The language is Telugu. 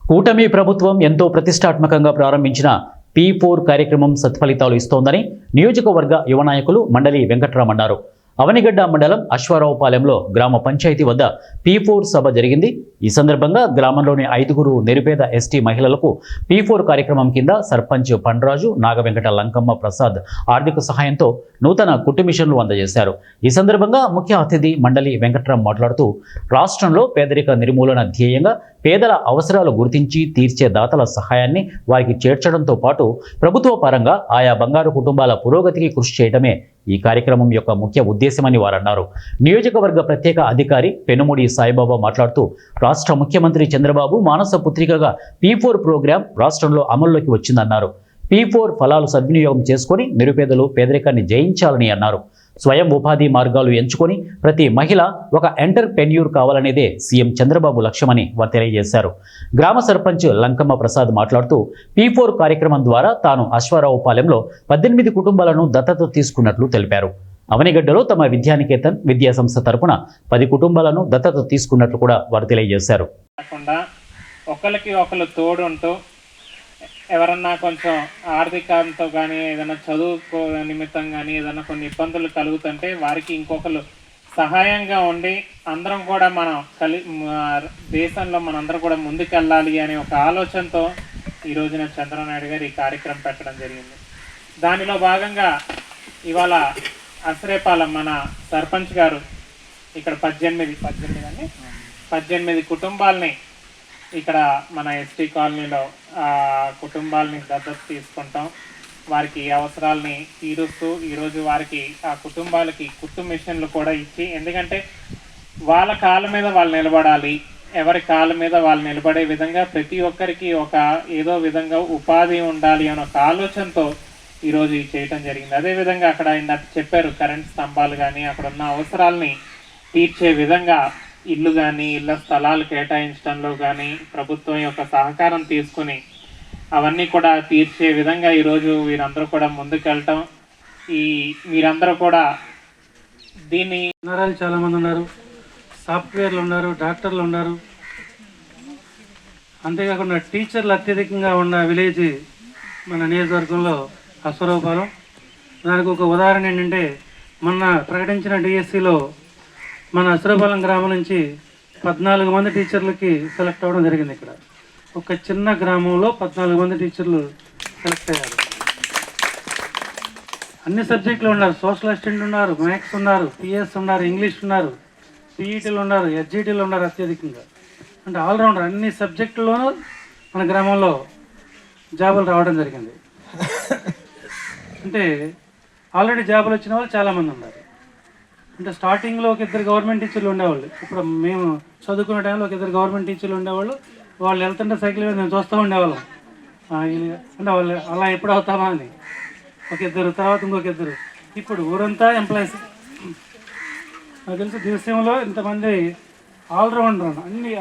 కూటమి ప్రభుత్వం ఎంతో ప్రతిష్టాత్మకంగా ప్రారంభించిన P4 కార్యక్రమం సత్ఫలితాలు ఇస్తోందని నియోజకవర్గ యువ నాయకులు మండలి వెంకట్రామ్ అన్నారు. అవనిగడ్డ మండలం అశ్వారావుపాలెంలో గ్రామ పంచాయతీ వద్ద P4 సభ జరిగింది. ఈ సందర్భంగా గ్రామంలోని 5గురు నిరుపేద ఎస్టీ మహిళలకు P4 కార్యక్రమం కింద సర్పంచ్ పండ్రాజు, నాగవెంకట లంకమ్మ ప్రసాద్ ఆర్థిక సహాయంతో నూతన కుట్టు మిషన్లు అందజేశారు. ఈ సందర్భంగా ముఖ్య అతిథి మండలి వెంకట్రామ్ మాట్లాడుతూ రాష్ట్రంలో పేదరిక నిర్మూలన ధ్యేయంగా పేదల అవసరాలు గుర్తించి తీర్చే దాతల సహాయాన్ని వారికి చేర్చడంతో పాటు ప్రభుత్వ పరంగా ఆయా బంగారు కుటుంబాల పురోగతికి కృషి చేయడమే ఈ కార్యక్రమం యొక్క ముఖ్య ఉద్దేశమని వారు అన్నారు. నియోజకవర్గ ప్రత్యేక అధికారి పెనుముడి సాయిబాబా మాట్లాడుతూ రాష్ట్ర ముఖ్యమంత్రి చంద్రబాబు మానస పుత్రికగా P4 ప్రోగ్రాం రాష్ట్రంలో అమల్లోకి వచ్చిందన్నారు. P4 ఫలాలు సద్వినియోగం చేసుకొని నిరుపేదలు పేదరికాన్ని జయించాలని అన్నారు. స్వయం ఉపాధి మార్గాలు ఎంచుకొని ప్రతి మహిళ ఒక ఎంటర్‌ప్రెన్యూర్ కావాలనేదే సీఎం చంద్రబాబు లక్ష్యమని వారు తెలియజేశారు. గ్రామ సర్పంచ్ లంకమ్మ ప్రసాద్ మాట్లాడుతూ P4 కార్యక్రమం ద్వారా తాను అశ్వారావుపాలెంలో 18 కుటుంబాలను దత్తత తీసుకున్నట్లు తెలిపారు. అవనిగడ్డలో తమ విద్యానికేతన్ విద్యా సంస్థ తరపున 10 కుటుంబాలను దత్తత తీసుకున్నట్లు కూడా వారు తెలియజేశారు. ఒకరికి ఒకరు తోడుంటూ ఎవరన్నా కొంచెం ఆర్థికంతో కానీ ఏదైనా చదువుకో నిమిత్తం కానీ ఏదైనా కొన్ని ఇబ్బందులు కలుగుతుంటే వారికి ఇంకొకరు సహాయంగా ఉండి అందరం కూడా మనం దేశంలో మనందరం కూడా ముందుకెళ్ళాలి అనే ఒక ఆలోచనతో ఈ రోజున చంద్రనాయుడు గారు ఈ కార్యక్రమం పెట్టడం జరిగింది. దానిలో భాగంగా ఇవాళ అసరేపాలెం మన సర్పంచ్ గారు ఇక్కడ 18 కుటుంబాలని ఇక్కడ మన ఎస్టీ కాలనీలో కుటుంబాలని దత్తత తీసుకుంటాం. వారికి అవసరాలని తీరుస్తూ ఈరోజు వారికి ఆ కుటుంబాలకి కుట్టు మిషన్లు కూడా ఇచ్చి, ఎందుకంటే వాళ్ళ కాళ్ళ మీద వాళ్ళు నిలబడాలి, ఎవరి కాళ్ళ మీద వాళ్ళు నిలబడే విధంగా ప్రతి ఒక్కరికి ఒక ఏదో విధంగా ఉపాధి ఉండాలి అనే ఒక ఆలోచనతో ఈరోజు ఇది చేయటం జరిగింది. అదేవిధంగా అక్కడ ఇందాక చెప్పారు కరెంట్ స్తంభాలు కానీ అక్కడ ఉన్న అవసరాలని తీర్చే విధంగా ఇల్లు కానీ ఇళ్ళ స్థలాలు కేటాయించడంలో కానీ ప్రభుత్వం యొక్క సహకారం తీసుకుని అవన్నీ కూడా తీర్చే విధంగా ఈరోజు వీరందరూ కూడా ముందుకెళ్ళటం, మీరందరూ కూడా దీన్ని చాలామంది ఉన్నారు, సాఫ్ట్వేర్లు ఉన్నారు, డాక్టర్లు ఉన్నారు, అంతేకాకుండా టీచర్లు అత్యధికంగా ఉన్న విలేజ్ మన నియోజకవర్గంలో అశ్వారావుపాలెం. దానికి ఒక ఉదాహరణ ఏంటంటే మొన్న ప్రకటించిన డిఎస్సిలో మన అశ్వారావుపాలెం గ్రామం నుంచి 14 మంది టీచర్లకి సెలెక్ట్ అవ్వడం జరిగింది. ఇక్కడ ఒక చిన్న గ్రామంలో 14 మంది టీచర్లు సెలెక్ట్ అయ్యారు. అన్ని సబ్జెక్టులు ఉన్నారు, సోషల్ అసిస్టెంట్ ఉన్నారు, మ్యాథ్స్ ఉన్నారు, పిఎస్ ఉన్నారు, ఇంగ్లీష్ ఉన్నారు, పీఈటీలు ఉన్నారు, ఎస్జిటీలు ఉన్నారు. అత్యధికంగా అంటే ఆల్రౌండర్ అన్ని సబ్జెక్టుల్లోనూ మన గ్రామంలో జాబులు రావడం జరిగింది. అంటే ఆల్రెడీ జాబులు వచ్చిన వాళ్ళు చాలామంది ఉన్నారు. అంటే స్టార్టింగ్లో ఒక 2 గవర్నమెంట్ టీచర్లు ఉండేవాళ్ళు, ఇప్పుడు మేము చదువుకునే టైంలో ఒక 2 గవర్నమెంట్ టీచర్లు ఉండేవాళ్ళు. వాళ్ళు వెళ్తుంటే సైకిల్ మీద మేము చూస్తూ ఉండేవాళ్ళం. అంటే వాళ్ళు అలా ఎప్పుడు అవుతామా అని ఒక 2, తర్వాత ఇంకొక 2. ఇప్పుడు ఊరంతా ఎంప్లాయీస్. నాకు తెలిసి దేశంలో ఇంతమంది ఆల్రౌండర్ అన్ని